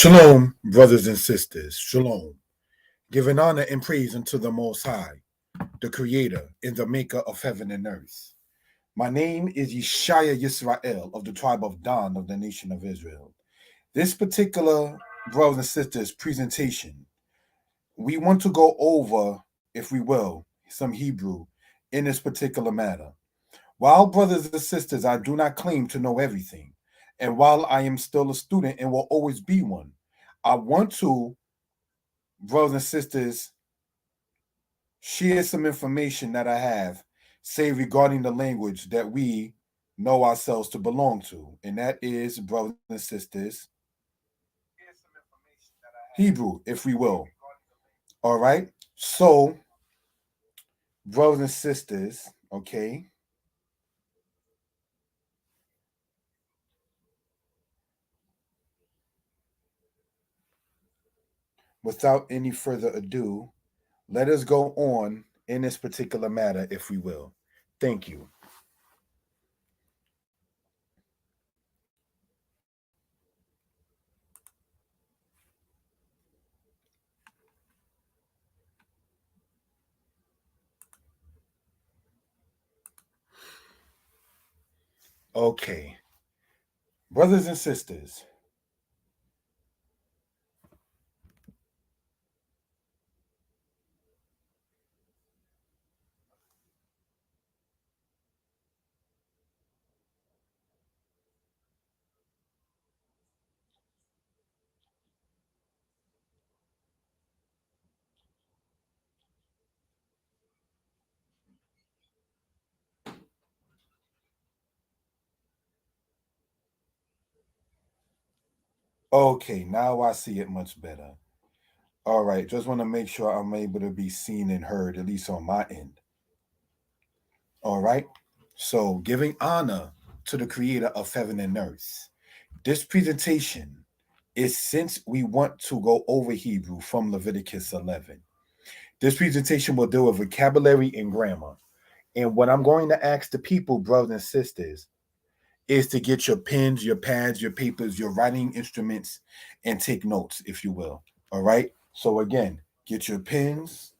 Shalom, brothers and sisters. Shalom. Giving honor and praise unto the Most High, the Creator and the Maker of heaven and earth. My name is Yeshiah Yisrael of the tribe of Dan of the nation of Israel. This particular, brothers and sisters, presentation, we want to go over, if we will, some Hebrew in this particular matter. While, brothers and sisters, I do not claim to know everything, and while I am still a student and will always be one, I want to, brothers and sisters, share some information that I have, say regarding the language that we know ourselves to belong to, and that is, brothers and sisters, Hebrew, if we will. All right. So, brothers and sisters, okay. Without any further ado, let us go on in this particular matter, if we will. Thank you. Okay. Brothers and sisters, okay, now I see it much better. All right, just want to make sure I'm able to be seen and heard, at least on my end. All right, so giving honor to the creator of heaven and earth. This presentation is since we want to go over Hebrew from Leviticus 11. This presentation will deal with vocabulary and grammar. And what I'm going to ask the people, brothers and sisters, is to get your pens, your pads, your papers, your writing instruments, and take notes, if you will. All right. So again, get your pens,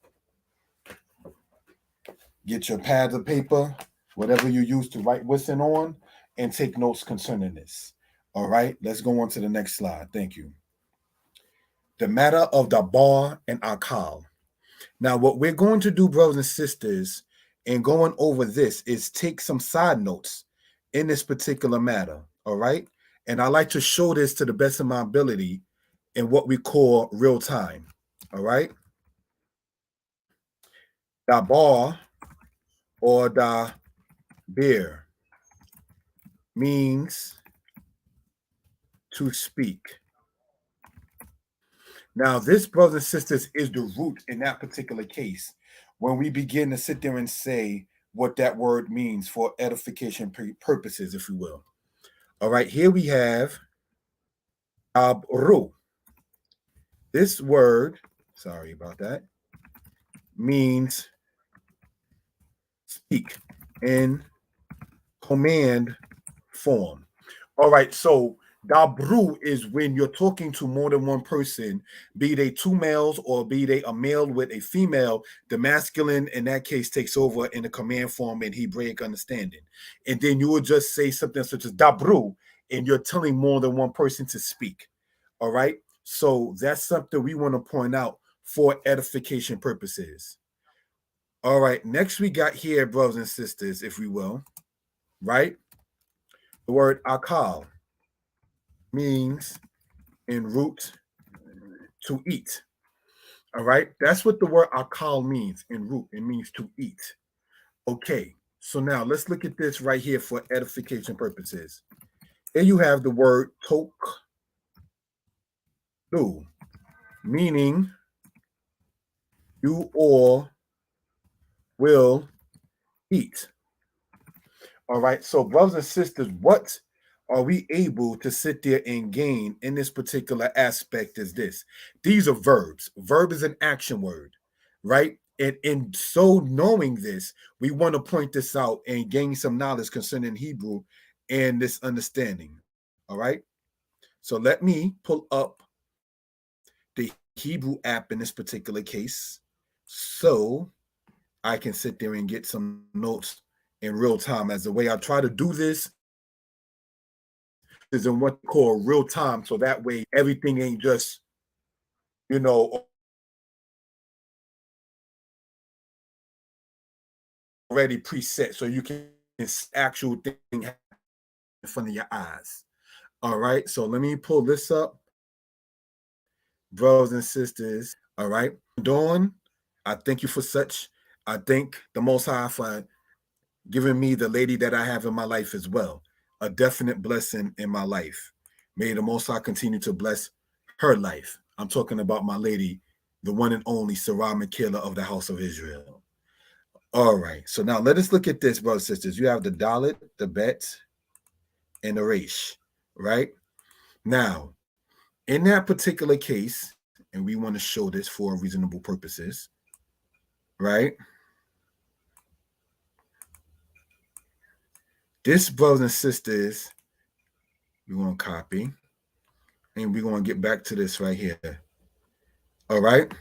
get your pads of paper, whatever you use to write what's on, and take notes concerning this. All right. Let's go on to the next slide. Thank you. The matter of the bar and akal. Now, what we're going to do, brothers and sisters, in going over this is take some side notes in this particular matter. All right. And I like to show this to the best of my ability in what we call real time. All right. Da bar or da beer means to speak. Now, this, brothers and sisters, is the root in that particular case when we begin to sit there and say what that word means for edification purposes, if you will. All right, here we have abru. This word, sorry about that, means speak in command form. All right, so dabru is when you're talking to more than one person, be they two males or be they a male with a female. The masculine in that case takes over in the command form in Hebraic understanding. And then you would just say something such as dabru, and you're telling more than one person to speak. All right, so that's something we want to point out for edification purposes. All right, next we got here, brothers and sisters, if we will, right? The word akal means in root to eat. All right, that's what the word akal means in root. It means to eat. Okay, so now let's look at this right here for edification purposes. Here you have the word tok, meaning you or will eat. All right, so brothers and sisters, what are we able to sit there and gain in this particular aspect is this? These are verbs. Verb is an action word, right? And in so knowing this, we want to point this out and gain some knowledge concerning Hebrew and this understanding. All right. So let me pull up the Hebrew app in this particular case, so I can sit there and get some notes in real time. As the way I try to do this is in what they call real time, so that way everything ain't just, you know, already preset, so you can actual thing in front of your eyes. All right, so let me pull this up, brothers and sisters. All right, Dawn, I thank you for such. I thank the Most High for giving me the lady that I have in my life as well. A definite blessing in my life. May the Most High continue to bless her life. I'm talking about my lady, the one and only Sarah Michaela of the House of Israel. All right, so now let us look at this, brothers and sisters. You have the Dalit, the Bet, and the Resh, right? Now, in that particular case, and we want to show this for reasonable purposes, right? This, brothers and sisters, we're going to copy, and we're going to get back to this right here. All right?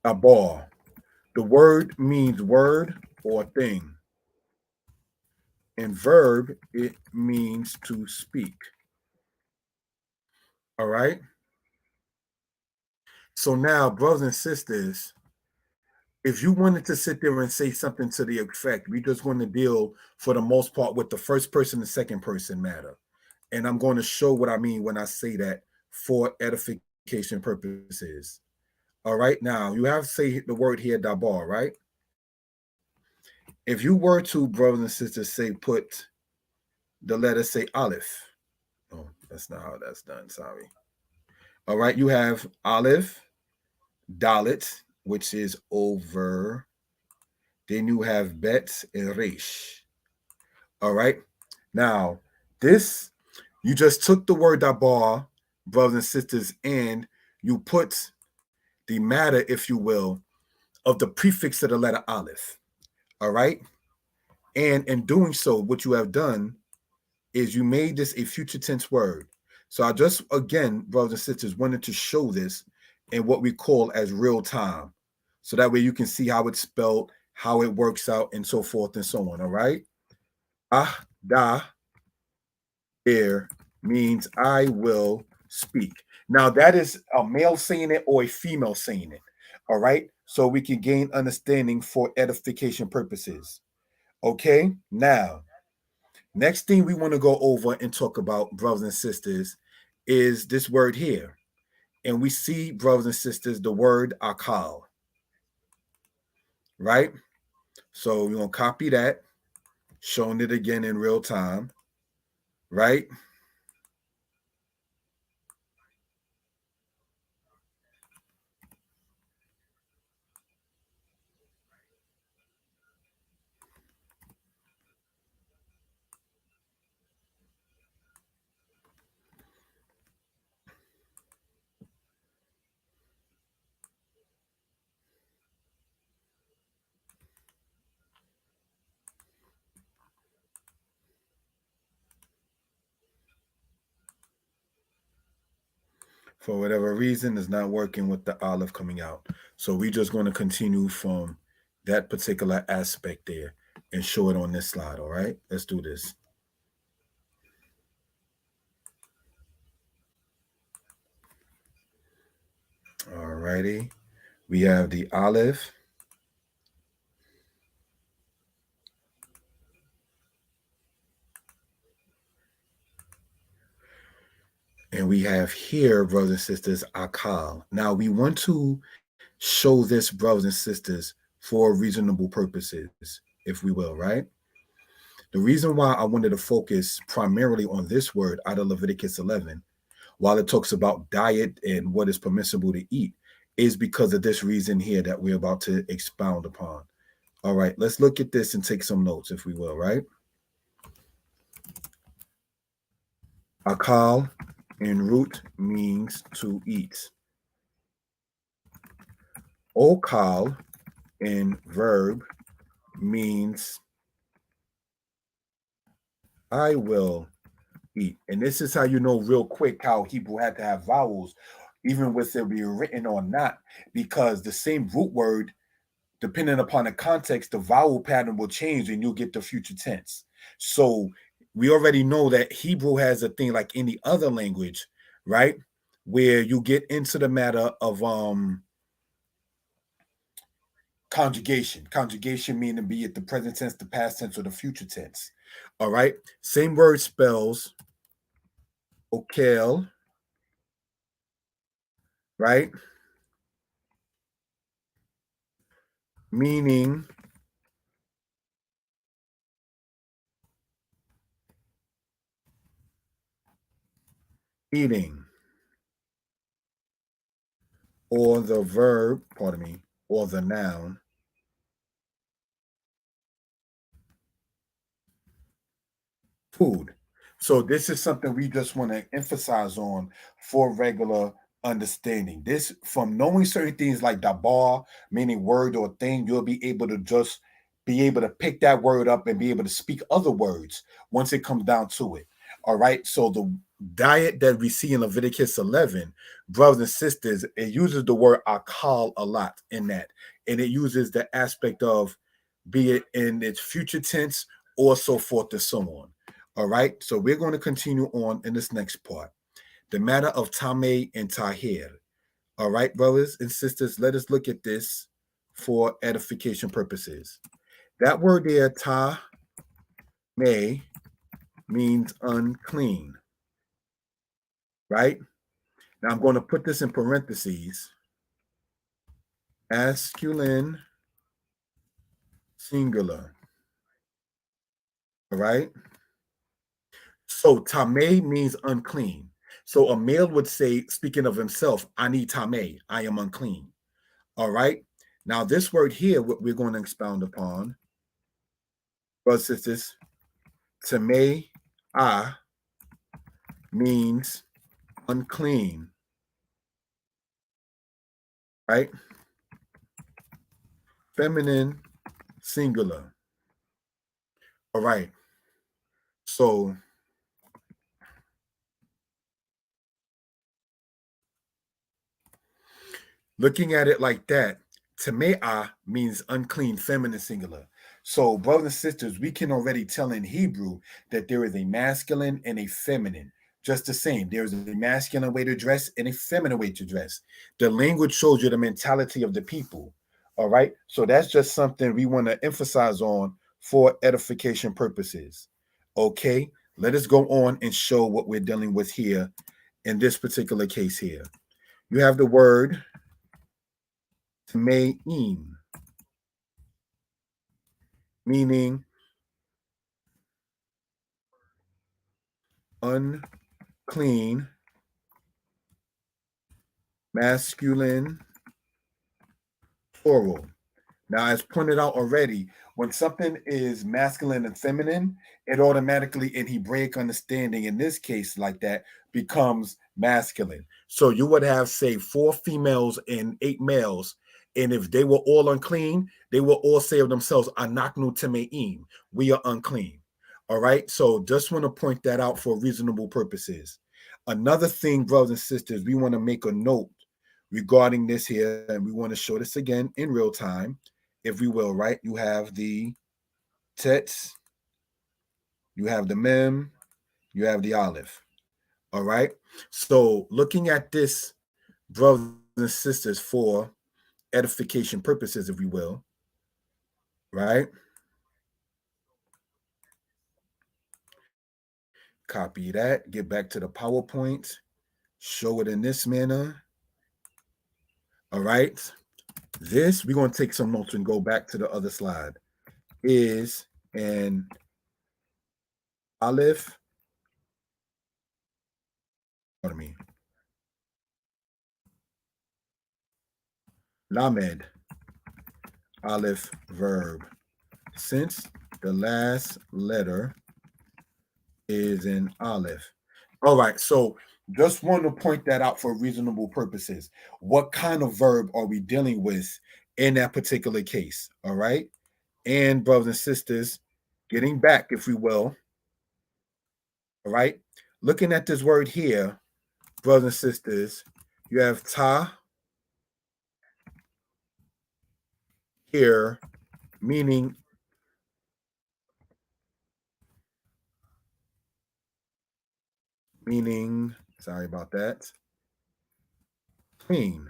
Abar. The word means word or thing. And verb, it means to speak. All right? So now, brothers and sisters, if you wanted to sit there and say something to the effect, we just want to deal for the most part with the first person and second person matter. And I'm going to show what I mean when I say that for edification purposes. All right, now you have to say the word here, dabar, right? If you were to, brothers and sisters, say put the letter, say aleph. Oh, that's not how that's done. Sorry. All right, you have aleph, dalit, which is over. Then you have bet and resh. All right. Now, this, you just took the word dabar, brothers and sisters, and you put the matter, if you will, of the prefix of the letter aleph. All right. And in doing so, what you have done is you made this a future tense word. So I just, again, brothers and sisters, wanted to show this in what we call as real time. So that way you can see how it's spelled, how it works out, and so forth and so on. All right. Ah, da, there means I will speak. Now, that is a male saying it or a female saying it. All right. So we can gain understanding for edification purposes. Okay. Now, next thing we want to go over and talk about, brothers and sisters, is this word here. And we see, brothers and sisters, the word akal. Right? So we're going to copy that, showing it again in real time. Right? For whatever reason, it's not working with the olive coming out. So we're just going to continue from that particular aspect there and show it on this slide. All right, let's do this. All righty. We have the olive. And we have here, brothers and sisters, akal. Now we want to show this, brothers and sisters, for reasonable purposes, if we will, right? The reason why I wanted to focus primarily on this word out of Leviticus 11, while it talks about diet and what is permissible to eat, is because of this reason here that we're about to expound upon. All right, let's look at this and take some notes, if we will, right? Akal in root means to eat. Okal in verb means I will eat. And this is how you know real quick how Hebrew had to have vowels, even with it being written or not, because the same root word, depending upon the context, the vowel pattern will change and you'll get the future tense. So we already know that Hebrew has a thing like any other language, right? Where you get into the matter of conjugation. Conjugation meaning be it the present tense, the past tense, or the future tense. All right. Same word spells okel, right? Meaning eating, or the verb, pardon me, or the noun food. So this is something we just want to emphasize on for regular understanding. This from knowing certain things like dabar, meaning word or thing, you'll be able to just be able to pick that word up and be able to speak other words once it comes down to it. All right. So the diet that we see in Leviticus 11, brothers and sisters, it uses the word akal a lot in that. And it uses the aspect of be it in its future tense or so forth and so on. All right, so we're going to continue on in this next part. The matter of Tameh and Tahir. All right, brothers and sisters, let us look at this for edification purposes. That word there, Tameh, means unclean, right? Now I'm going to put this in parentheses. Masculine, singular. All right. So Tameh means unclean. So a male would say, speaking of himself, I need Tameh, I am unclean. All right. Now, this word here, what we're going to expound upon, brothers and sisters, Tameh means unclean, right? Feminine, singular. All right. So looking at it like that, Tamea means unclean, feminine, singular. So, brothers and sisters, we can already tell in Hebrew that there is a masculine and a feminine. Just the same, there's a masculine way to dress and a feminine way to dress. The language shows you the mentality of the people. All right. So, that's just something we want to emphasize on for edification purposes. Okay. Let us go on and show what we're dealing with here in this particular case here. You have the word Tmeim, meaning unclean, masculine, plural. Now, as pointed out already, when something is masculine and feminine, it automatically, in Hebraic understanding, in this case, like that, becomes masculine. So you would have, say, 4 females and 8 males. And if they were all unclean, they will all say of themselves, Anaknu Temeim, we are unclean. All right. So just want to point that out for reasonable purposes. Another thing, brothers and sisters, we want to make a note regarding this here, and we want to show this again in real time if we will, right? You have the Tet, you have the Mem, you have the Aleph. All right. So looking at this, brothers and sisters, for edification purposes, if we will, right? Copy that, get back to the PowerPoint, show it in this manner. All right. This, we're going to take some notes and go back to the other slide, is an Aleph, pardon me, Lamed, Aleph verb, since the last letter is an Aleph. All right, so just want to point that out for reasonable purposes. What kind of verb are we dealing with in that particular case? All right, And brothers and sisters, getting back, if we will, all right, looking at this word here, brothers and sisters, you have ta here, meaning sorry about that, clean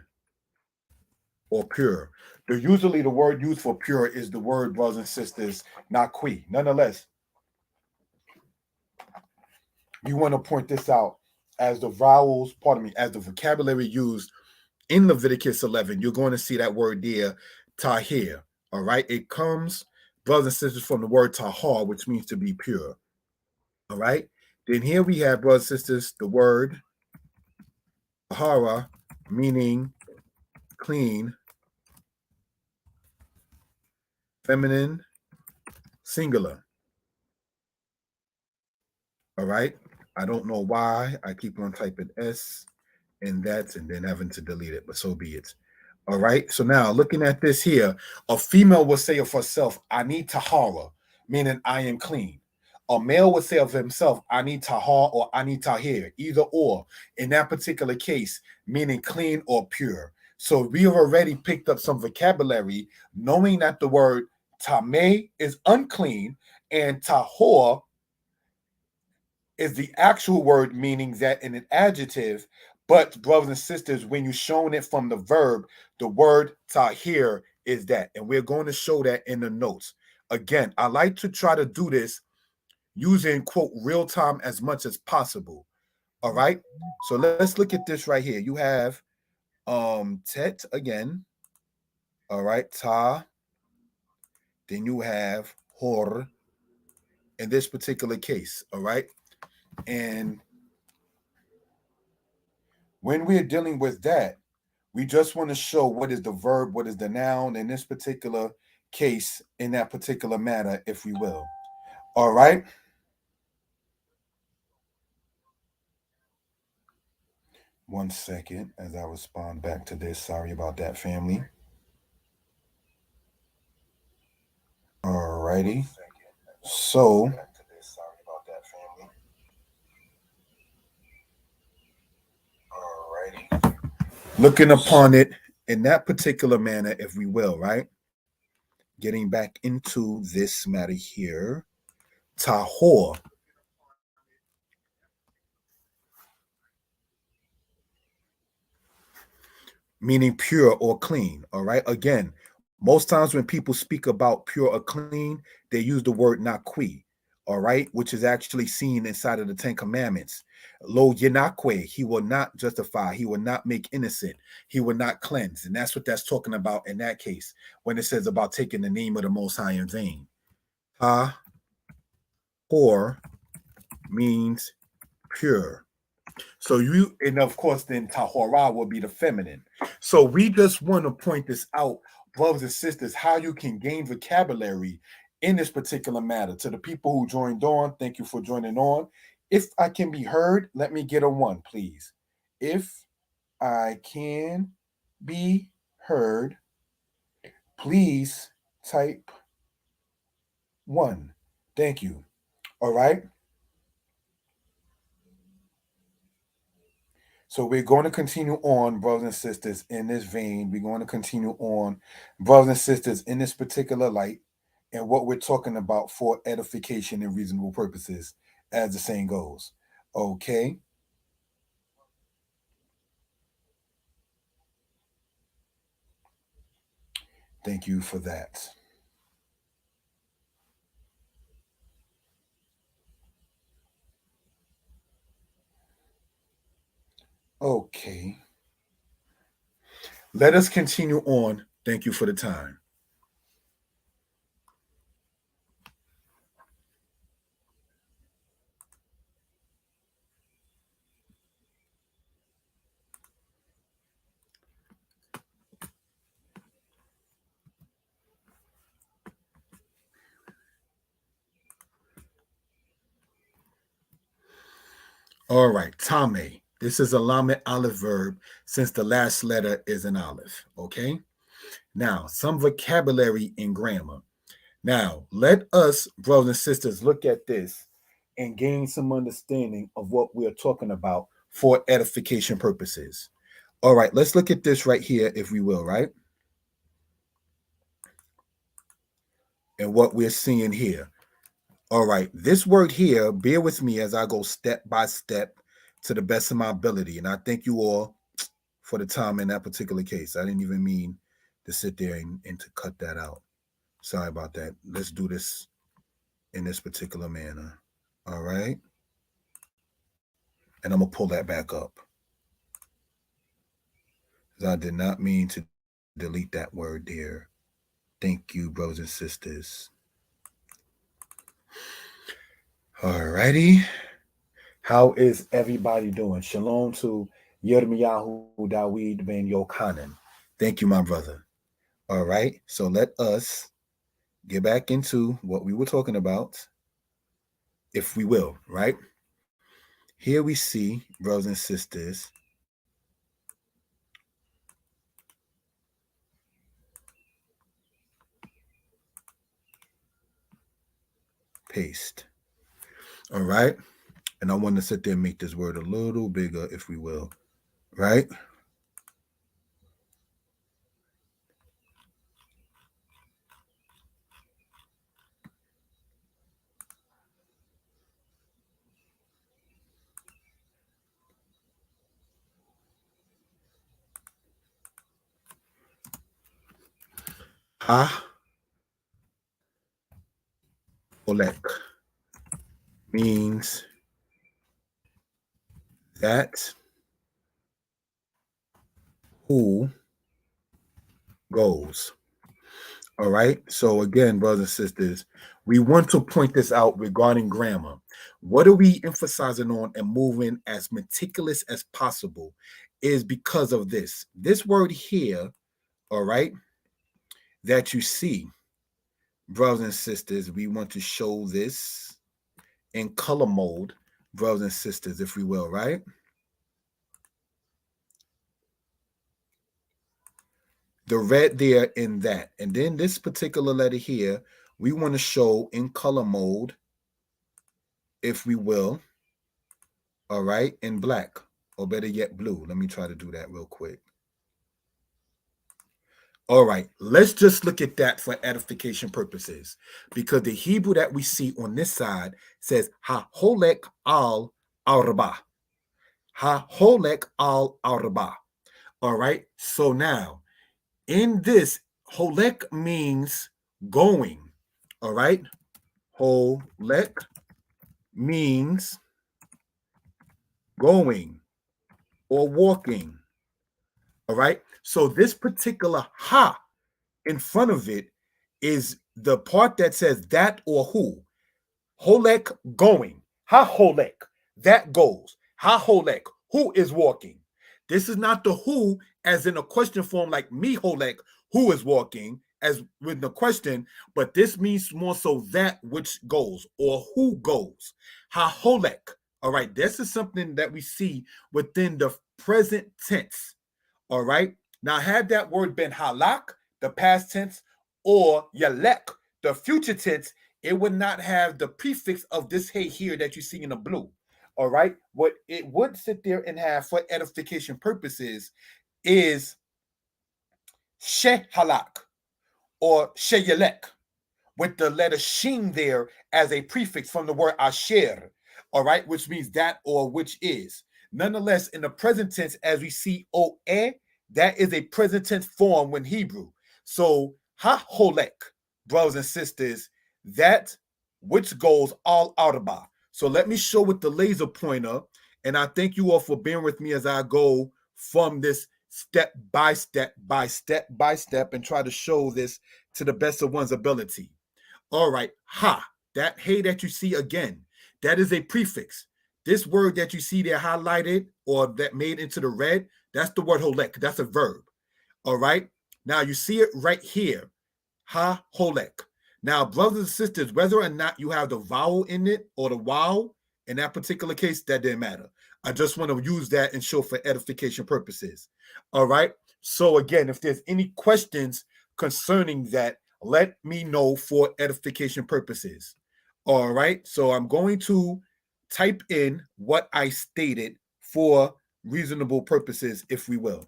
or pure. Usually the word used for pure is the word, brothers and sisters, naqui. Nonetheless, you want to point this out as the vowels, pardon me, as the vocabulary used in Leviticus 11. You're going to see that word there, tahir. All right, it comes, brothers and sisters, from the word tahar, which means to be pure. All right, then here we have, brothers and sisters, the word tahara, meaning clean, feminine, singular. All right, I don't know why I keep on typing S and that and then having to delete it, but so be it. All right. So now looking at this here, a female would say of herself, I need tahara, meaning I am clean. A male would say of himself, I need tahar or I need tahir, either or, in that particular case, meaning clean or pure. So we have already picked up some vocabulary, knowing that the word tameh is unclean and tahor is the actual word, meaning that in an adjective. But brothers and sisters, when you're showing it from the verb, the word tahir is that. And we're going to show that in the notes. Again, I like to try to do this using, quote, real time as much as possible. All right. So let's look at this right here. You have tet again. All right, ta. Then you have hor in this particular case. All right. And when we're dealing with that, we just want to show what is the verb, what is the noun in this particular case, in that particular matter, if we will. All right. One second as I respond back to this. Sorry about that, family. All righty. So, looking upon it in that particular manner, if we will, right? Getting back into this matter here, tahor, meaning pure or clean. All right. Again, most times when people speak about pure or clean, they use the word naqui. All right, which is actually seen inside of the Ten Commandments. Lo yenakwe, he will not justify, he will not make innocent, he will not cleanse. And that's what that's talking about in that case when it says about taking the name of the Most High in vain. Ha, or means pure. So you, and of course, then tahora will be the feminine. So we just want to point this out, brothers and sisters, how you can gain vocabulary in this particular matter. To the people who joined on, thank you for joining on. If I can be heard, let me get a one, please. If I can be heard, please type one. Thank you. All right. So we're going to continue on, brothers and sisters, in this vein. We're going to continue on, brothers and sisters, in this particular light, and what we're talking about for edification and reasonable purposes, as the saying goes. Okay. Thank you for that. Okay. Let us continue on. Thank you for the time. All right, Tame. This is a Lamed Aleph verb since the last letter is an Aleph. Okay. Now, some vocabulary in grammar. Now, let us, brothers and sisters, look at this and gain some understanding of what we are talking about for edification purposes. All right, let's look at this right here, if we will, right? And what we're seeing here. All right, this word here, bear with me as I go step by step to the best of my ability. And I thank you all for the time in that particular case. I didn't even mean to sit there and to cut that out. Sorry about that. Let's do this in this particular manner. All right. And I'm going to pull that back up. I did not mean to delete that word there. Thank you, brothers and sisters. All righty. How is everybody doing? Shalom to Yirmiyahu Dawid ben Yochanan. Thank you, my brother. All right. So let us get back into what we were talking about, if we will, right? Here we see, brothers and sisters, paste. All right. And I want to sit there and make this word a little bigger, if we will, right? Ha Olek means that who goes. All right. So again, brothers and sisters, we want to point this out regarding grammar. What are we emphasizing on and moving as meticulous as possible is because of this. This word here, all right, that you see, brothers and sisters, we want to show this in color mode, brothers and sisters, if we will, right? The red there in that. And then this particular letter here, we want to show in color mode, if we will, all right, in black, or better yet, blue. Let me try to do that real quick. All right, let's just look at that for edification purposes, because the Hebrew that we see on this side says ha-holek al-arba. Ha-holek al-arba. All right, so now in this, holek means going. All right, holek means going or walking. All right, so this particular ha in front of it is the part that says that or who. Holek going. Ha holek. That goes. Ha holek. Who is walking? This is not the who as in a question form like me holek, who is walking, as with the question, but this means more so that which goes or who goes. Ha holek. All right, this is something that we see within the present tense. All right. Now, had that word been halak, the past tense, or yalek, the future tense, it would not have the prefix of this hey here that you see in the blue. All right. What it would sit there and have for edification purposes is she halak or she yalek, with the letter shin there as a prefix from the word asher, all right, which means that or which is. Nonetheless, in the present tense, as we see oe, that is a present tense form when Hebrew. So ha-holek, brothers and sisters, that which goes all arba. So let me show with the laser pointer, and I thank you all for being with me as I go from this step by step by step by step and try to show this to the best of one's ability. All right, ha, that hey that you see again, that is a prefix. This word that you see there highlighted or that made into the red, that's the word holek. That's a verb. All right. Now you see it right here. Ha holek. Now, brothers and sisters, whether or not you have the vowel in it or the vowel, in that particular case, that didn't matter. I just want to use that and show for edification purposes. All right. So again, if there's any questions concerning that, let me know for edification purposes. All right. So I'm going to type in what I stated for reasonable purposes, if we will.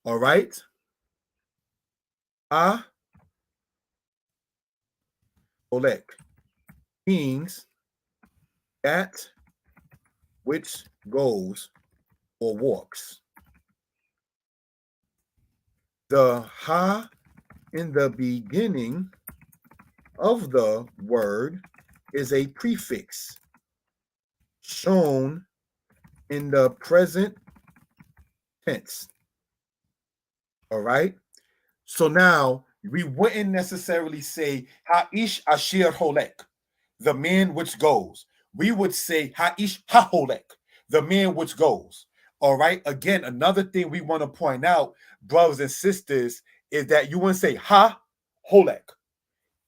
All right. Ah, Olek means that which goes or walks. The ha in the beginning of the word is a prefix shown in the present tense. All right. So now we wouldn't necessarily say Ha'ish Ashir Holek, the man which goes. We would say Ha'ish Haholek, the man which goes. All right. Again, another thing we want to point out, brothers and sisters, is that you wouldn't say Ha Holek.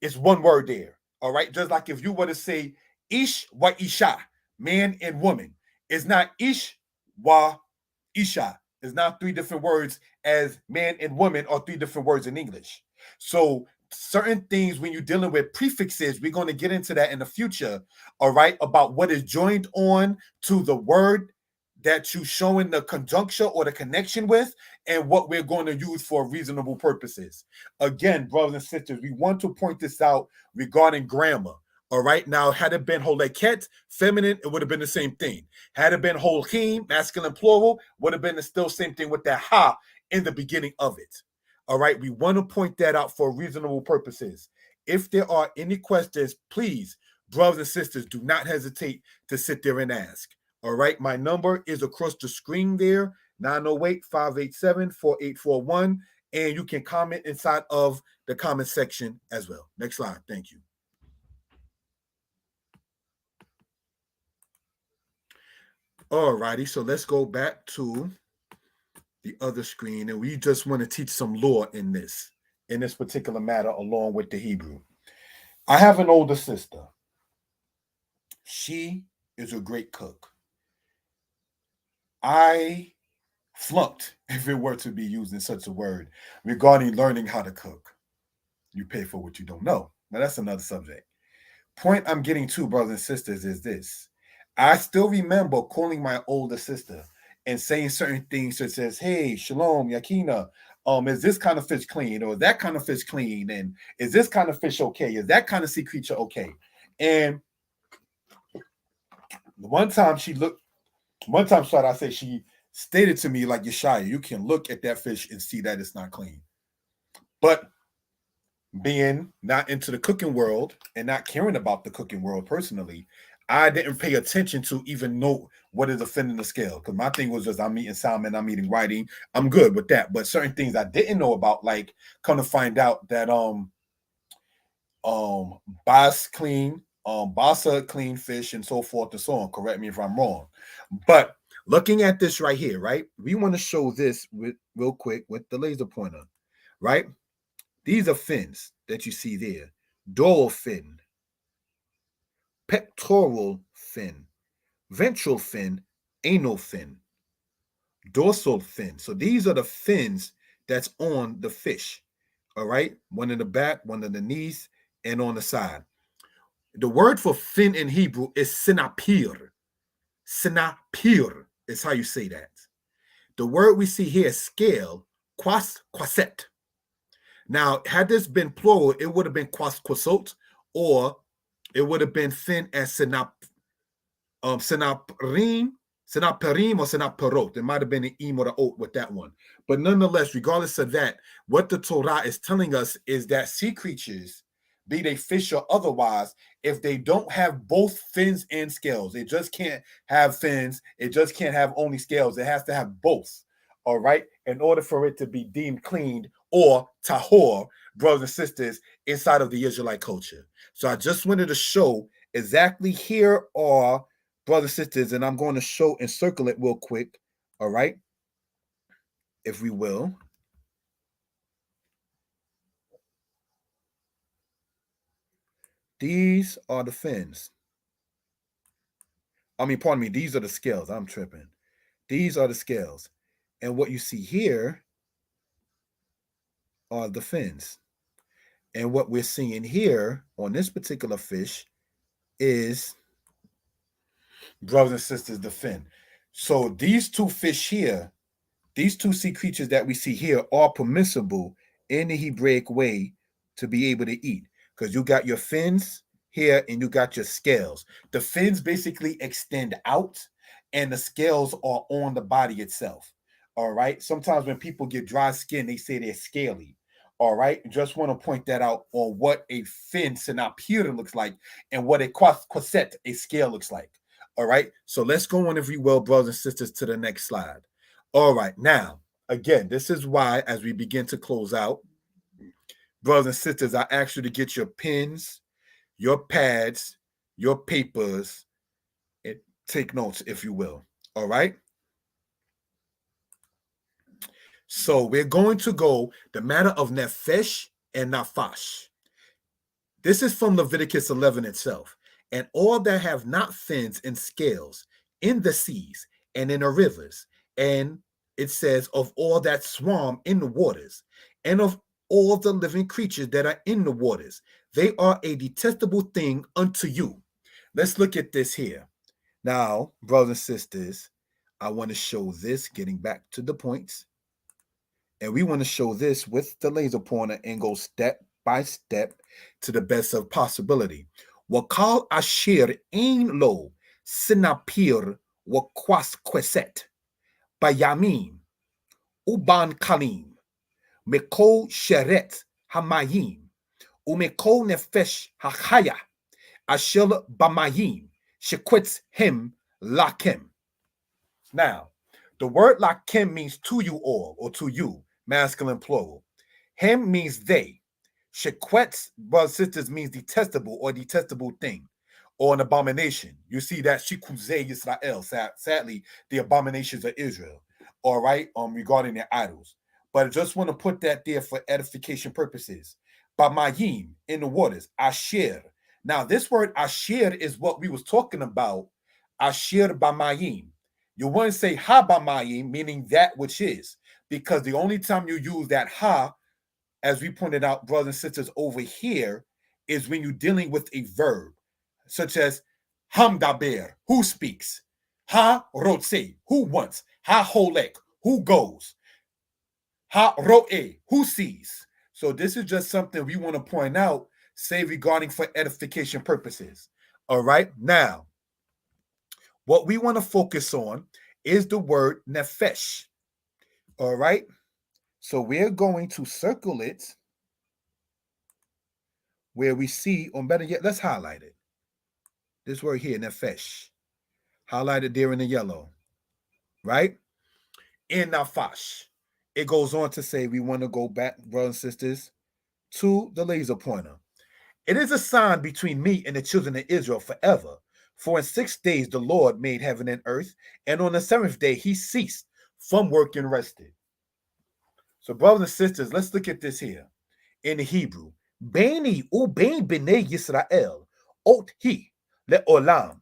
It's one word there. All right. Just like if you were to say Ish wa Isha, man and woman, it's not Ish wa Isha. It's not three different words as man and woman are three different words in English. So certain things when you're dealing with prefixes, we're going to get into that in the future. All right. About what is joined on to the word that you showing the conjunction or the connection with, and what we're going to use for reasonable purposes. Again, brothers and sisters, we want to point this out regarding grammar. All right. Now, had it been holeket, feminine, it would have been the same thing. Had it been holchim, masculine plural, would have been the still same thing with that ha in the beginning of it. All right. We want to point that out for reasonable purposes. If there are any questions, please, brothers and sisters, do not hesitate to sit there and ask. All right. My number is across the screen there, 908-587-4841. And you can comment inside of the comment section as well. Next slide. Thank you. All righty. So let's go back to the other screen. And we just want to teach some law in this particular matter, along with the Hebrew. I have an older sister. She is a great cook. I flunked, if it were to be used in such a word, regarding learning how to cook. You pay for what you don't know. Now, that's another subject. Point I'm getting to, brothers and sisters, is this. I still remember calling my older sister and saying certain things such as, hey, Shalom, Yakina, is this kind of fish clean? Or is that kind of fish clean? And is this kind of fish okay? Is that kind of sea creature okay? And one time, I say she stated to me, like, Yeshiah, you can look at that fish and see that it's not clean. But being not into the cooking world and not caring about the cooking world personally, I didn't pay attention to even know what is offending the scale. Because my thing was just, I'm eating salmon, I'm eating whiting, I'm good with that. But certain things I didn't know about, like come to find out that Basa clean fish and so forth and so on. Correct me if I'm wrong. But looking at this right here, right? We want to show this real quick with the laser pointer, right? These are fins that you see there. Dorsal fin, pectoral fin, ventral fin, anal fin, dorsal fin. So these are the fins that's on the fish. All right. One in the back, one in the knees, and on the side. The word for fin in Hebrew is sinapir. Sinapir is how you say that. The word we see here is scale, quaset. Now, had this been plural, it would have been quasot, or it would have been fin as senaperim, or senaperot. It might have been an im or the oat with that one. But nonetheless, regardless of that, what the Torah is telling us is that sea creatures, be they fish or otherwise, if they don't have both fins and scales, they just can't have fins, it just can't have only scales, it has to have both. All right, in order for it to be deemed cleaned or tahor, brothers and sisters, inside of the Israelite culture. So I just wanted to show exactly here are, brothers and sisters, and I'm going to show and circle it real quick. All right, if we will. These are the fins. Pardon me, these are the scales. I'm tripping. These are the scales. And what you see here are the fins. And what we're seeing here on this particular fish is, brothers and sisters, the fin. So these two fish here, these two sea creatures that we see here are permissible in the Hebraic way to be able to eat, because you got your fins here and you got your scales. The fins basically extend out and the scales are on the body itself. All right. Sometimes when people get dry skin, they say they're scaly. All right. Just want to point that out on what a fin synapura looks like and what a quasset, a scale, looks like. All right. So let's go on, if you will, brothers and sisters, to the next slide. All right. Now, again, this is why, as we begin to close out, brothers and sisters, I ask you to get your pens, your pads, your papers, and take notes, if you will. All right. So we're going to go the matter of nefesh and nafash. This is from Leviticus 11 itself. And all that have not fins and scales in the seas and in the rivers, and it says of all that swarm in the waters, and of all the living creatures that are in the waters, they are a detestable thing unto you. Let's look at this here. Now, brothers and sisters, I want to show this, getting back to the points. And we want to show this with the laser pointer and go step by step to the best of possibility. Wakal ashir ein lo sinapir wakwas kweset bayamim uban kalim meko sheret hamayim umeko nefesh hachaya ashil bamayim shekwetz him lakim. Now, the word lakim means to you all, or to you, masculine plural. Him means they. Shekwetz, brothers and sisters, means detestable or detestable thing, or an abomination. You see that shikuzei Yisrael, sadly, the abominations of Israel, all right, regarding their idols. But I just want to put that there for edification purposes. Bamayim, in the waters, asher. Now, this word asher is what we was talking about, asher bamayim. You wouldn't say ha bamayim, meaning that which is, because the only time you use that ha, as we pointed out, brothers and sisters, over here, is when you're dealing with a verb, such as hamdaber, who speaks, ha rotse, who wants, ha holek, who goes, ha roe, who sees. So this is just something we want to point out, say regarding for edification purposes. All right, now, what we want to focus on is the word nefesh. All right, so we're going to circle it where we see, or better yet, let's highlight it. This word here, nefesh, highlighted there in the yellow, right? In nafash. It goes on to say we want to go back, brothers and sisters, to the laser pointer. It is a sign between me and the children of Israel forever. For in 6 days the Lord made heaven and earth, and on the seventh day he ceased from work and rested. So, brothers and sisters, let's look at this here in the Hebrew. Beni ubein b'nei Yisrael, ot hi le'olam.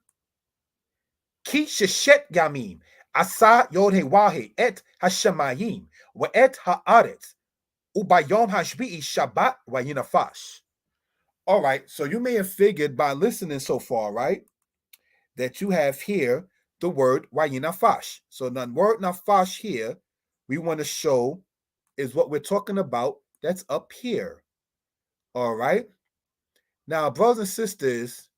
Ki sheshet yamim, asa yod hewahe et hashemayim, wa et haaretz, ubayom hashbi'i shabbat wa yinafash. All right, so you may have figured by listening so far, right, that you have here the word wayinafash. So the word nafash here, we want to show is what we're talking about. That's up here. All right. Now, brothers and sisters,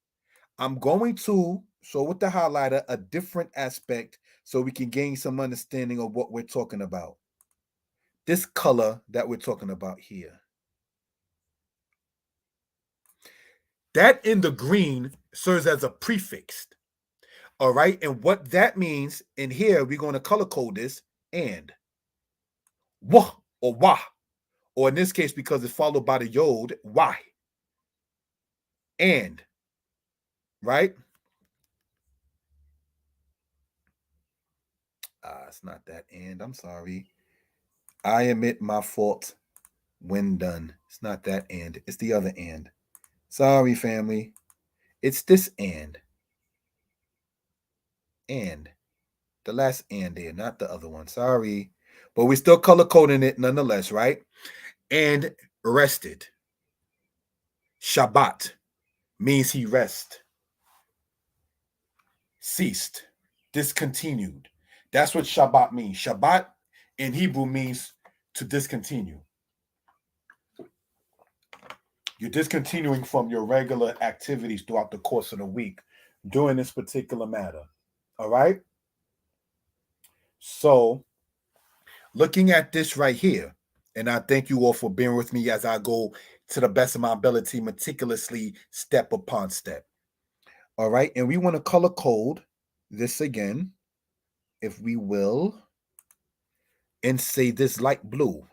I'm going to show with the highlighter a different aspect so we can gain some understanding of what we're talking about. This color that we're talking about here. That in the green serves as a prefix. All right. And what that means in here, we're going to color code this and. Wah or wah. Or in this case, because it's followed by the yod, why. And. Right? It's not that and. I'm sorry. I admit my fault when done. It's not that and. It's the other and. Sorry, family. It's this and. And. The last and there, not the other one. Sorry. But we're still color coding it nonetheless, right? And rested. Shabbat means he rest, ceased, discontinued. That's what Shabbat means. Shabbat in Hebrew means to discontinue. You're discontinuing from your regular activities throughout the course of the week during this particular matter. All right? So, looking at this right here, and I thank you all for being with me as I go to the best of my ability, meticulously, step upon step. All right? And we want to color code this again, if we will, and say this light blue.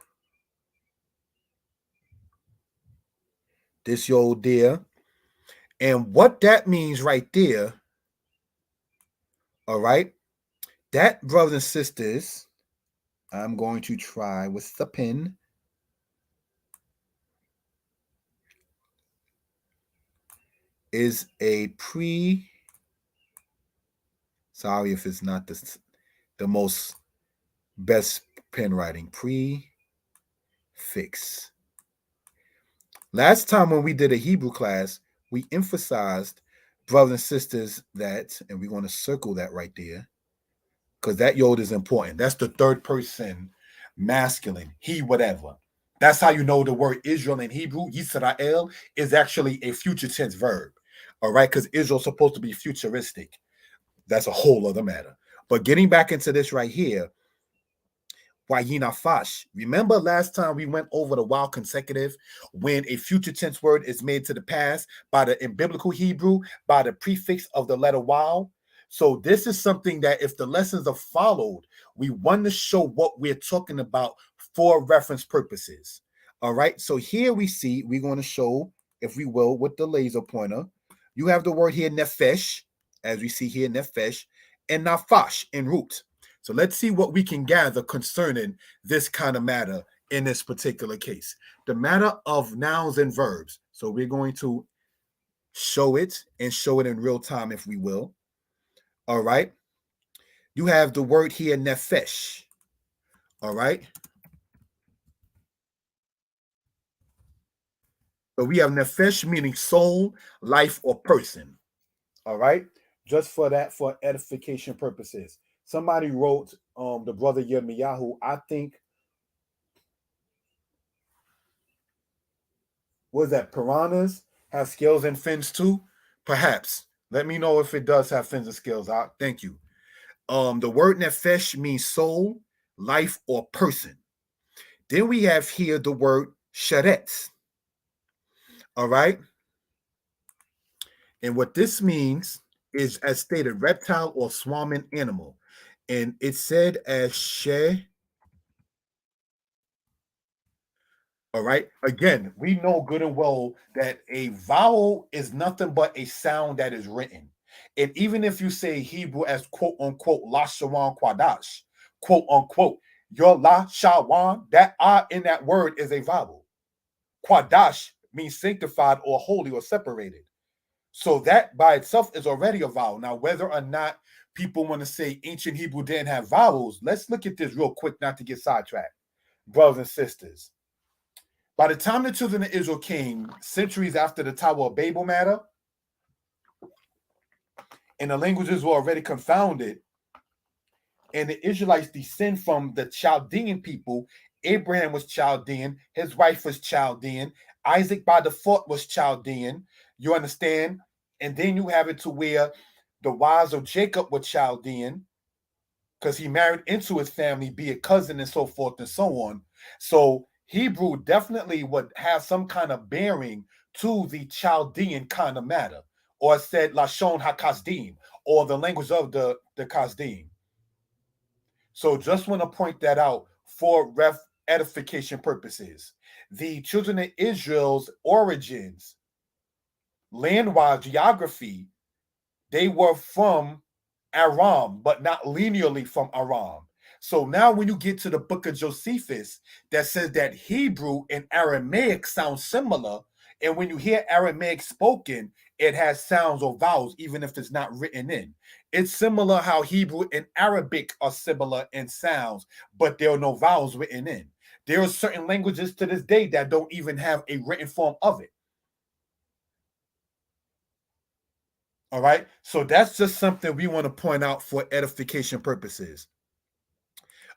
This your dear. And what that means right there, all right, that, brothers and sisters, I'm going to try with the pen. Is a sorry if it's not the most best pen writing, prefix. Last time when we did a Hebrew class, we emphasized, brothers and sisters, that, and we're going to circle that right there, because that yod is important. That's the third person masculine, he, whatever. That's how you know the word Israel in Hebrew, Yisrael, is actually a future tense verb. All right, because Israel's supposed to be futuristic. That's a whole other matter. But getting back into this right here, Wayina Fash. Remember last time we went over the while consecutive when a future tense word is made to the past by the in biblical Hebrew by the prefix of the letter while. So this is something that if the lessons are followed, we want to show what we're talking about for reference purposes. All right. So here we see we're going to show, if we will, with the laser pointer. You have the word here nefesh, as we see here nefesh, and nafash in root. So let's see what we can gather concerning this kind of matter in this particular case. The matter of nouns and verbs. So we're going to show it and show it in real time, if we will. All right. You have the word here, nefesh. All right. So we have nefesh meaning soul, life, or person. All right. Just for that, for edification purposes. Somebody wrote, the brother Yirmiyahu, I think, was that piranhas have scales and fins too? Perhaps. Let me know if it does have fins and scales. Thank you. The word nefesh means soul, life, or person. Then we have here the word sheretz. All right. And what this means is, as stated, reptile or swarming animal. And it's said as she. All right. Again, we know good and well that a vowel is nothing but a sound that is written. And even if you say Hebrew as quote unquote la shawan kwadash, quote unquote, your la shawan, that ah in that word is a vowel. Kwadash means sanctified or holy or separated. So that by itself is already a vowel. Now, whether or not people want to say ancient Hebrew didn't have vowels, let's look at this real quick, not to get sidetracked, brothers and sisters. By the time the children of Israel came, centuries after the Tower of Babel matter, and the languages were already confounded, and the Israelites descend from the Chaldean people. Abraham was Chaldean, his wife was Chaldean, Isaac by default was Chaldean. You understand? And then you have it to where the wives of Jacob were Chaldean, because he married into his family, be it cousin and so forth and so on. So Hebrew definitely would have some kind of bearing to the Chaldean kind of matter, or said Lashon HaKazdim, or the language of the Kazdim. So just want to point that out for edification purposes. The children of Israel's origins, land-wise, geography, they were from Aram, but not linearly from Aram. So now when you get to the book of Josephus that says that Hebrew and Aramaic sound similar, and when you hear Aramaic spoken, it has sounds or vowels, even if it's not written in. It's similar how Hebrew and Arabic are similar in sounds, but there are no vowels written in. There are certain languages to this day that don't even have a written form of it. All right. So that's just something we want to point out for edification purposes.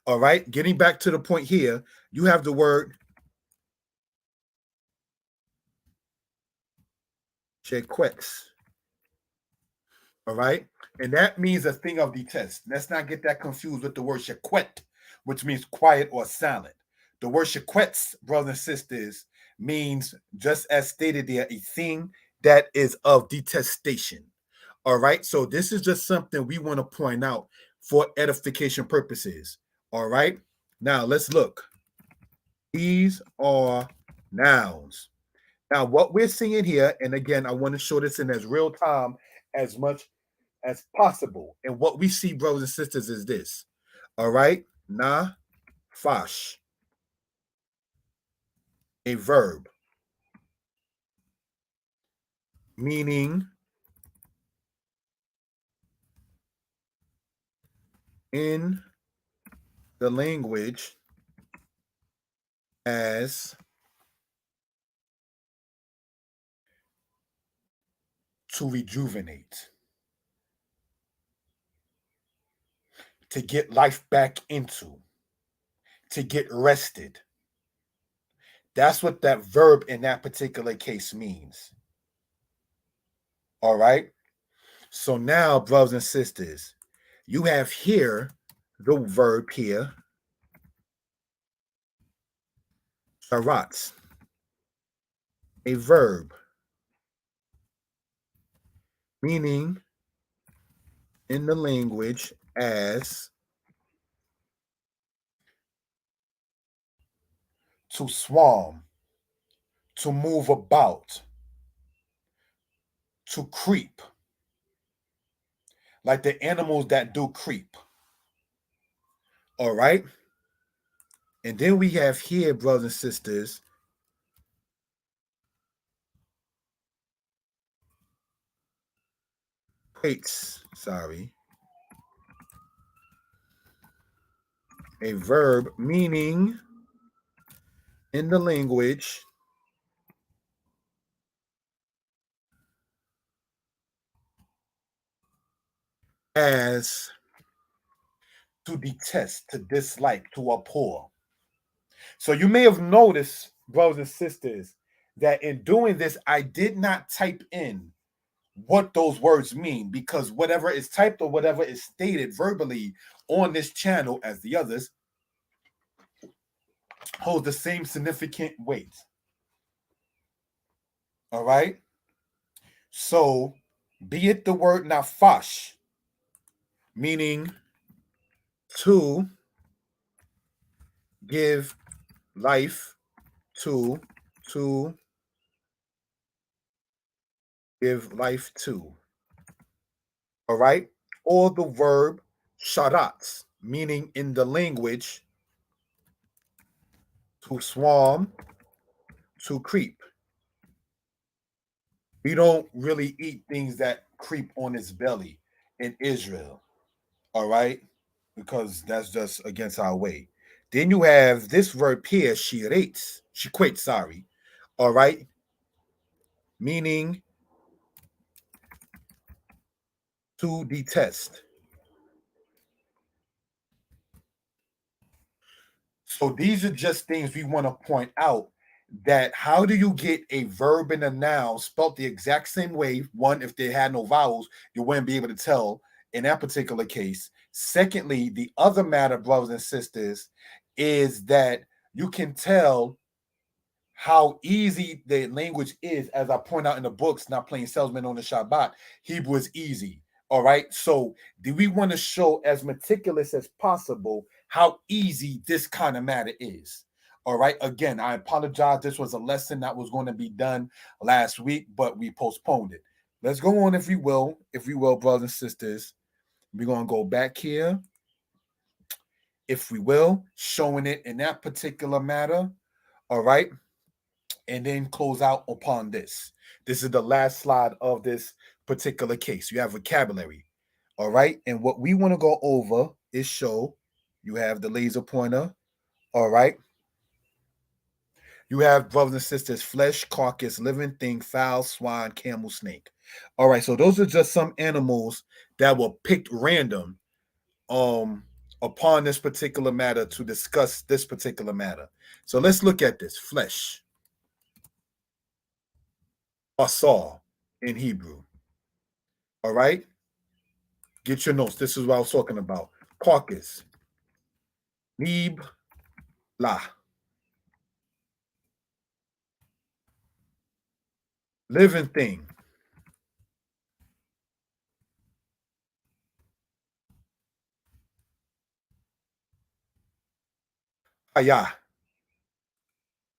All right. Getting back to the point here, you have the word shequets. All right. And that means a thing of detest. Let's not get that confused with the word shequet, which means quiet or silent. The word shequets, brothers and sisters, means just as stated there, a thing that is of detestation. All right. So this is just something we want to point out for edification purposes. All right. Now let's look. These are nouns. Now, what we're seeing here, and again, I want to show this in as real time as much as possible. And what we see, brothers and sisters, is this. All right. Na fash, a verb, meaning in the language as to rejuvenate, to get life back into, to get rested. That's what that verb in that particular case means. All right. So now, brothers and sisters, you have here the verb here, sharatz, a verb, meaning in the language as to swarm, to move about, to creep, like the animals that do creep. All right. And then we have here, brothers and sisters, sorry, a verb meaning in the language as to detest, to dislike, to abhor. So you may have noticed, brothers and sisters, that in doing this, I did not type in what those words mean because whatever is typed or whatever is stated verbally on this channel as the others holds the same significant weight. All right. So be it the word nafash, meaning to give life to give life to. All right. Or the verb sharatz, meaning in the language to swarm, to creep. We don't really eat things that creep on its belly in Israel. All right. Because that's just against our way. Then you have this verb here, she quits, sorry. All right. Meaning to detest. So these are just things we want to point out that how do you get a verb and a noun spelt the exact same way? One, if they had no vowels, you wouldn't be able to tell in that particular case. Secondly, the other matter, brothers and sisters, is that you can tell how easy the language is. As I point out in the books, Not Playing Salesman on the Shabbat, Hebrew is easy. All right. So, do we want to show as meticulous as possible how easy this kind of matter is? All right. Again, I apologize. This was a lesson that was going to be done last week, but we postponed it. Let's go on, if we will, brothers and sisters. We're going to go back here, if we will, showing it in that particular matter. All right. And then close out upon this. This is the last slide of this particular case. You have vocabulary. All right. And what we want to go over is show you have the laser pointer. All right. You have, brothers and sisters, flesh, carcass, living thing, fowl, swine, camel, snake. All right, so those are just some animals that were picked random um upon this particular matter to discuss this particular matter. So let's look at this. Flesh, basar in Hebrew. All right, get your notes. This is what I was talking about. Carcass, nib, la. Living thing, haya.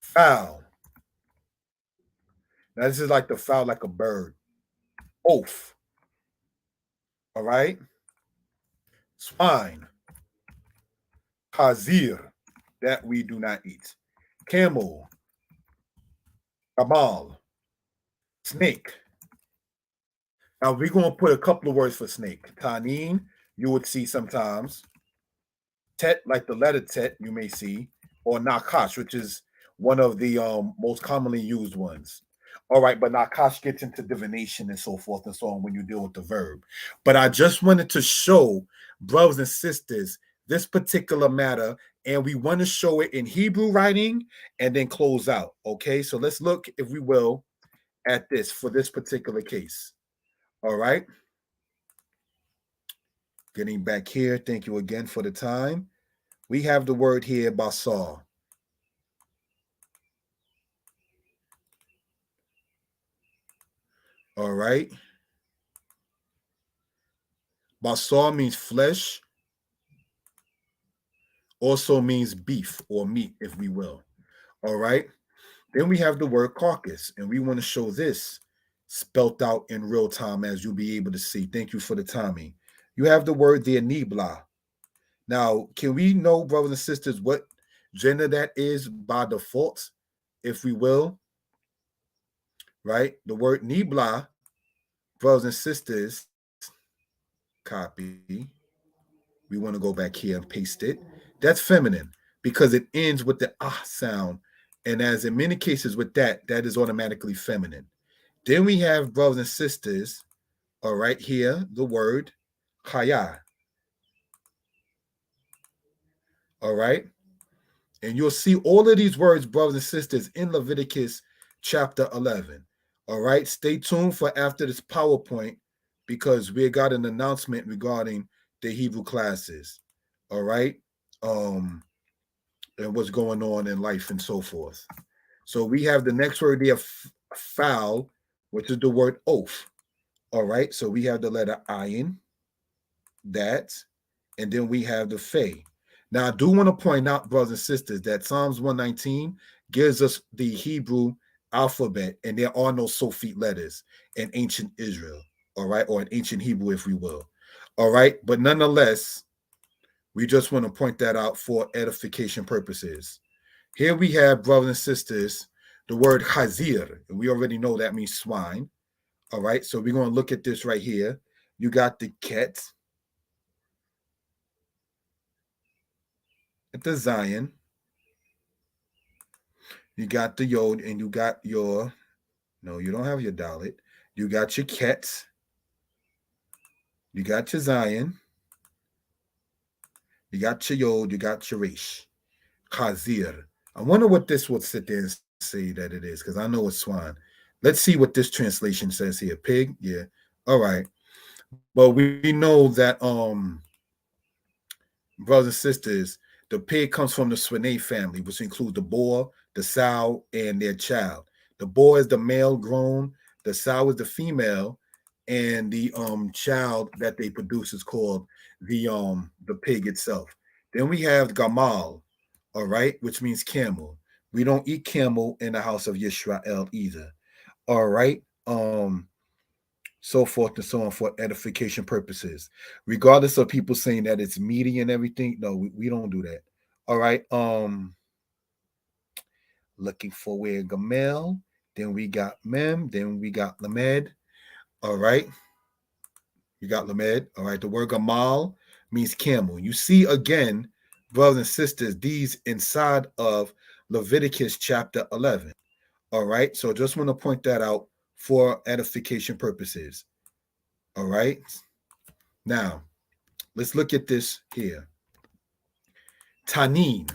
Fowl. Now this is like the fowl, like a bird. Oaf. All right. Swine. Hazir. That we do not eat. Camel. Kamal. Snake. Now we're gonna put a couple of words for snake. Tanin, you would see sometimes. Tet, like the letter tet, you may see, or nakash, which is one of the most commonly used ones. All right, but nakash gets into divination and so forth and so on when you deal with the verb. But I just wanted to show brothers and sisters this particular matter, and we want to show it in Hebrew writing and then close out. Okay, so let's look, if we will, at this for this particular case. All right. Getting back here. Thank you again for the time. We have the word here, basar. All right. Basar means flesh, also means beef or meat, if we will. All right. Then we have the word carcass, and we want to show this spelt out in real time as you'll be able to see. Thank you for the timing. You have the word there, nibla. Now, can we know, brothers and sisters, what gender that is by default, if we will? Right? The word nibla, brothers and sisters, copy. We want to go back here and paste it. That's feminine because it ends with the ah sound. And as in many cases with that, that is automatically feminine. Then we have, brothers and sisters, all right, here, the word chaya. All right. And you'll see all of these words, brothers and sisters, in Leviticus chapter 11. All right. Stay tuned for after this PowerPoint because we got an announcement regarding the Hebrew classes. All right. Um, and what's going on in life and so forth. So we have the next word there, foul, which is the word oath. All right. So we have the letter ayin, that, and then we have the fe. Now, I do want to point out, brothers and sisters, that Psalms 119 gives us the Hebrew alphabet, and there are no Sophite letters in ancient Israel, all right, or in ancient Hebrew, if we will. All right. But nonetheless, we just want to point that out for edification purposes. Here we have, brothers and sisters, the word chazir. We already know that means swine. All right. So we're going to look at this right here. You got the ket, the Zion, you got the Yod, and you got your, no, you don't have your Dalit. You got your Ket, you got your Zion, you got your Yod, you got your Resh. Chazir. I wonder what this would sit there and say that it is, because I know it's swine. Let's see what this translation says here. Pig, yeah. All right. Well, we know that brothers and sisters, the pig comes from the Swine family, which includes the boar, the sow, and their child. The boar is the male grown, the sow is the female, and the child that they produce is called the pig itself. Then we have gamal, all right, which means camel. We don't eat camel in the house of Yisrael either. All right. So forth and so on for edification purposes. Regardless of people saying that it's meaty and everything, no, we don't do that. All right. Looking for where Gamel, then we got Mem, then we got Lamed. All right. You got Lamed. All right. The word Gamal means camel. You see again, brothers and sisters, these inside of Leviticus chapter 11. All right. So just want to point that out for edification purposes. All right. Now, let's look at this here. Tanin.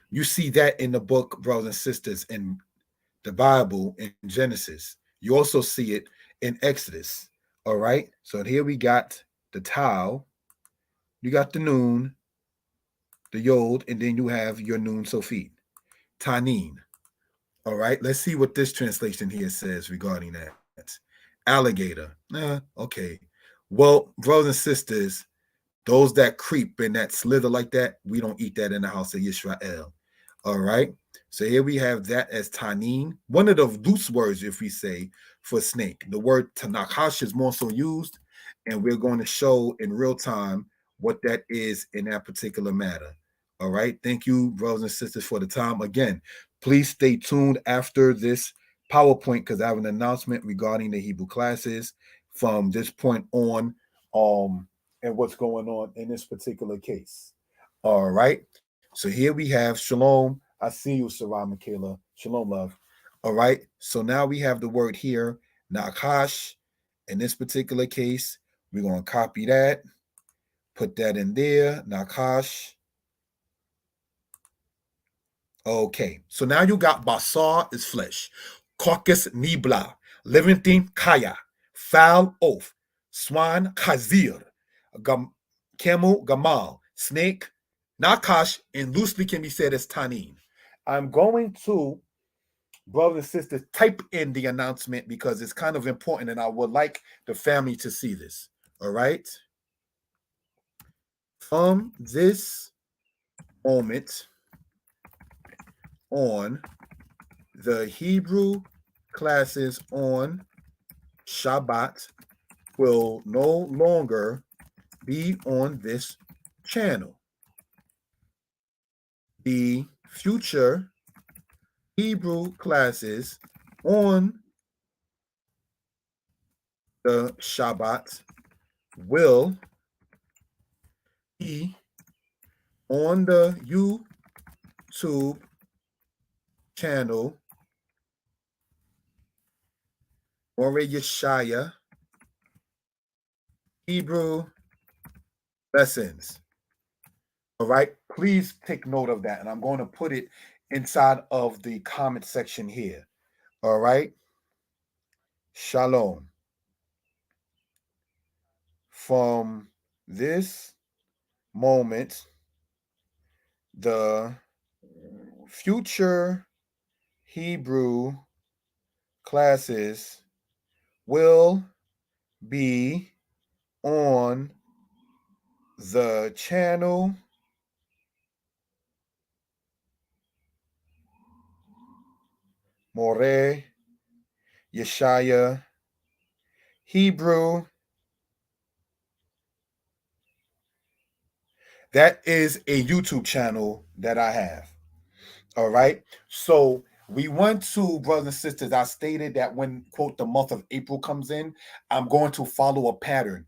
You see that in the book, brothers and sisters, in the Bible in Genesis. You also see it in Exodus. All right. So here we got the Tau, you got the Noon, the Yod, and then you have your Noon Sophit. Tanin. All right. Let's see what this translation here says regarding that. Alligator. Okay. Well, brothers and sisters, those that creep and that slither like that, we don't eat that in the house of Yisrael. All right. So here we have that as tanin, one of the loose words, if we say, for snake. The word tanakash is more so used, and we're going to show in real time what that is in that particular matter. All right. Thank you, brothers and sisters, for the time. Again, please stay tuned after this PowerPoint because I have an announcement regarding the Hebrew classes from this point on. And what's going on in this particular case. All right. So here we have Shalom. I see you, Sarah Michaela. Shalom, love. All right. So now we have the word here, Nakash. In this particular case, we're going to copy that, put that in there, Nakash. Okay. So now you got Basar is flesh, Caucus Nibla, living thing Kaya, foul oath, swan Khazir, camel Gamal, snake Nakash, and loosely can be said as Tanin. I'm going to, brothers and sisters, type in the announcement because it's kind of important and I would like the family to see this. All right. From this moment on, the Hebrew classes on Shabbat will no longer be on this channel. The future Hebrew classes on the Shabbat will be on the YouTube channel or Yeshiah Hebrew lessons. All right, please take note of that, and I'm going to put it inside of the comment section here. All right, Shalom. From this moment, the future Hebrew classes will be on the channel More Yeshiah Hebrew. That is a YouTube channel that I have. All right. So we want to, brothers and sisters, I stated that when, quote, the month of April comes in, I'm going to follow a pattern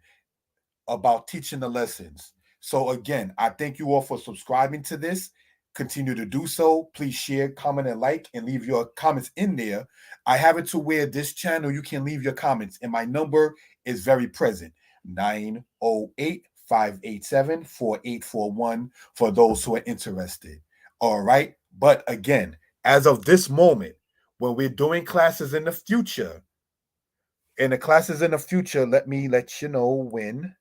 about teaching the lessons. So again, I thank you all for subscribing to this. Continue to do so. Please share, comment, and like, and leave your comments in there. I have it to where this channel, you can leave your comments, and my number is very present, 908-587-4841 for those who are interested. All right. But again, as of this moment, when we're doing classes in the future, let me let you know when,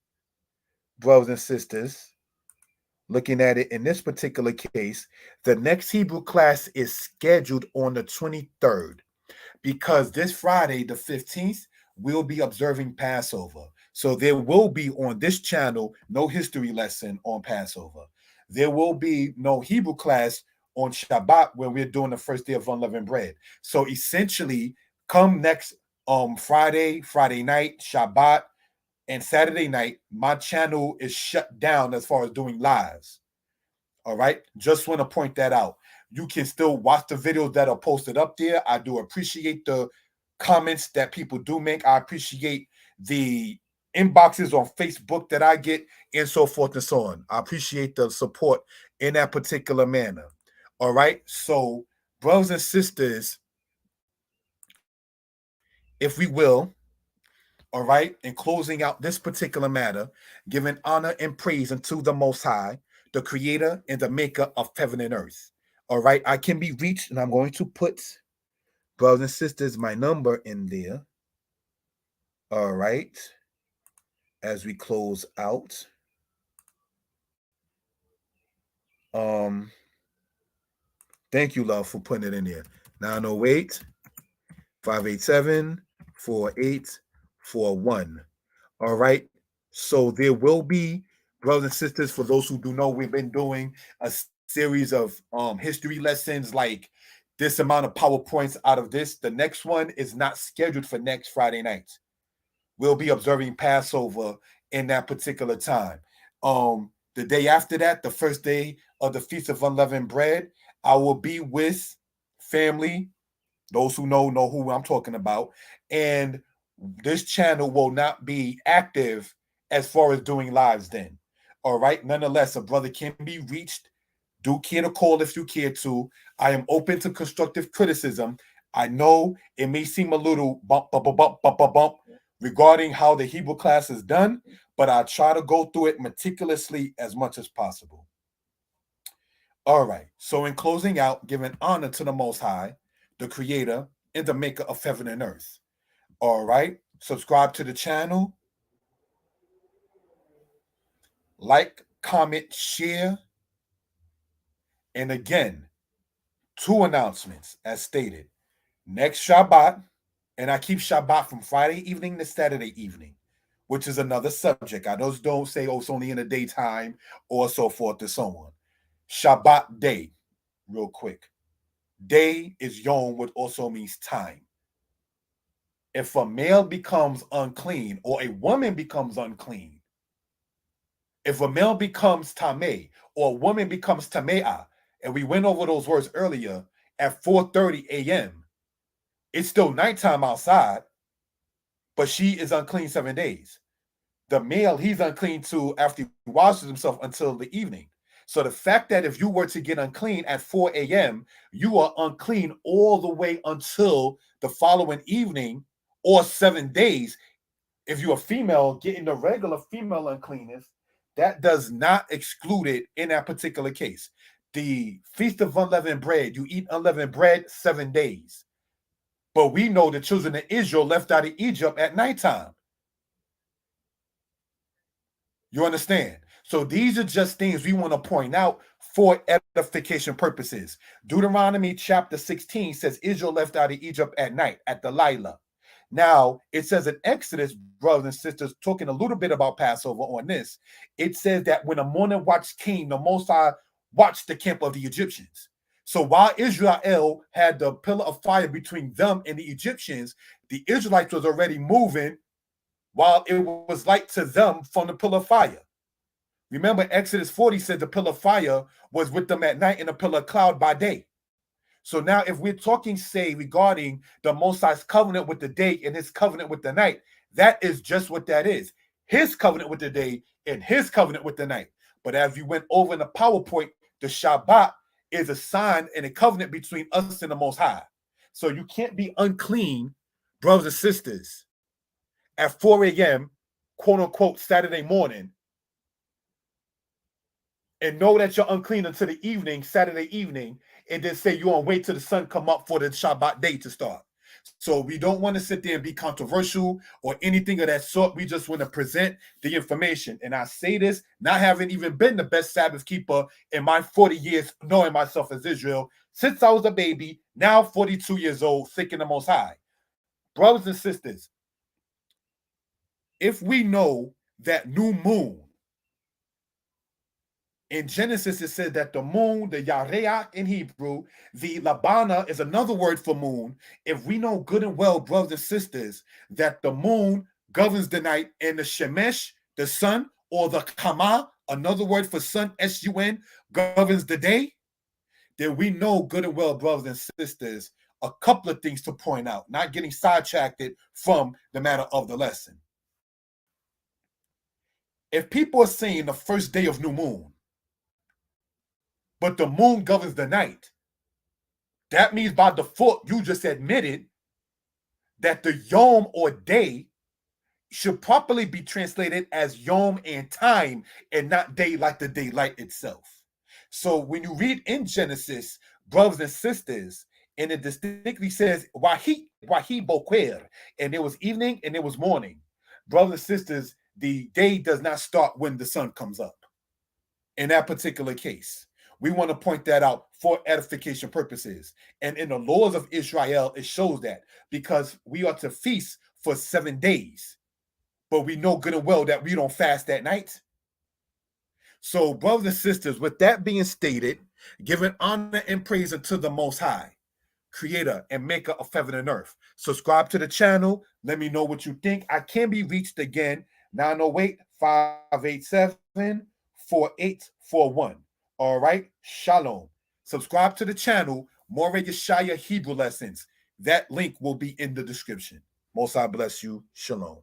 brothers and sisters, looking at it in this particular case, the next Hebrew class is scheduled on the 23rd because this Friday, the 15th, we'll be observing Passover. So there will be on this channel no history lesson on Passover. There will be no Hebrew class on Shabbat when we're doing the first day of unleavened bread. So essentially, come next Friday night, Shabbat, and Saturday night, my channel is shut down as far as doing lives. All right. Just want to point that out. You can still watch the videos that are posted up there. I do appreciate the comments that people do make. I appreciate the inboxes on Facebook that I get and so forth and so on. I appreciate the support in that particular manner. All right. So brothers and sisters, if we will, all right, in closing out this particular matter, giving honor and praise unto the Most High, the creator and the maker of heaven and earth. All right, I can be reached, and I'm going to put, brothers and sisters, my number in there. All right, as we close out. Thank you, love, for putting it in there. 908 587 4841. All right. So there will be, brothers and sisters, for those who do know, we've been doing a series of history lessons, like this amount of PowerPoints out of this. The next one is not scheduled for next Friday night. We'll be observing Passover in that particular time. The day after that, the first day of the Feast of Unleavened Bread, I will be with family. Those who know who I'm talking about. And this channel will not be active as far as doing lives then. All right. Nonetheless, a brother can be reached. Do care to call if you care to. I am open to constructive criticism. I know it may seem a little bump regarding how the Hebrew class is done, but I try to go through it meticulously as much as possible. All right. So in closing out, giving honor to the Most High, the creator and the maker of heaven and earth. All right. Subscribe to the channel. Like, comment, share. And again, 2 announcements as stated. Next Shabbat, and I keep Shabbat from Friday evening to Saturday evening, which is another subject. I just don't say, oh, it's only in the daytime or so forth and so on. Shabbat day, real quick. Day is yom, which also means time. If a male becomes unclean or a woman becomes unclean, if a male becomes tameh or a woman becomes tameah, and we went over those words earlier, at 4:30 a.m., it's still nighttime outside, but she is unclean 7 days. The male, he's unclean too after he washes himself until the evening. So the fact that if you were to get unclean at 4 a.m., you are unclean all the way until the following evening or 7 days. If you're a female getting the regular female uncleanness, that does not exclude it in that particular case. The Feast of Unleavened Bread, you eat unleavened bread 7 days. But we know the children of Israel left out of Egypt at nighttime. You understand? So these are just things we want to point out for edification purposes. Deuteronomy chapter 16 says Israel left out of Egypt at night, at Delilah. Now, it says in Exodus, brothers and sisters, talking a little bit about Passover on this, it says that when the morning watch came, the Most High watched the camp of the Egyptians. So while Israel had the pillar of fire between them and the Egyptians, the Israelites was already moving while it was light to them from the pillar of fire. Remember, Exodus 40 said the pillar of fire was with them at night and a pillar of cloud by day. So now if we're talking, say, regarding the Most High's covenant with the day and his covenant with the night, that is just what that is. His covenant with the day and his covenant with the night. But as we went over in the PowerPoint, the Shabbat is a sign and a covenant between us and the Most High. So you can't be unclean, brothers and sisters, at 4 a.m., quote unquote, Saturday morning, and know that you're unclean until the evening, Saturday evening, and then say you're on wait till the sun come up for the Shabbat day to start. So we don't want to sit there and be controversial or anything of that sort. We just want to present the information. And I say this, not having even been the best Sabbath keeper in my 40 years, knowing myself as Israel, since I was a baby, now 42 years old, seeking the Most High. Brothers and sisters, if we know that new moon, in Genesis, it said that the moon, the Yareach in Hebrew, the Labana is another word for moon. If we know good and well, brothers and sisters, that the moon governs the night and the Shemesh, the sun, or the Kama, another word for sun, S-U-N, governs the day, then we know good and well, brothers and sisters, a couple of things to point out, not getting sidetracked from the matter of the lesson. If people are saying the first day of new moon, but the moon governs the night, That means by default, you just admitted that the yom or day should properly be translated as yom and time and not day like the daylight itself. So when you read in Genesis, brothers and sisters, and it distinctly says wahi boker, and it was evening and it was morning. Brothers and sisters, the day does not start when the sun comes up. In that particular case, we want to point that out for edification purposes. And in the laws of Israel, it shows that because we are to feast for 7 days, but we know good and well that we don't fast that night. So, brothers and sisters, with that being stated, giving honor and praise unto the Most High, creator and maker of heaven and earth. Subscribe to the channel. Let me know what you think. I can be reached again, 908-587-4841. All right, shalom. Subscribe to the channel, more Yeshiah Hebrew lessons. That link will be in the description. Most I bless you. Shalom.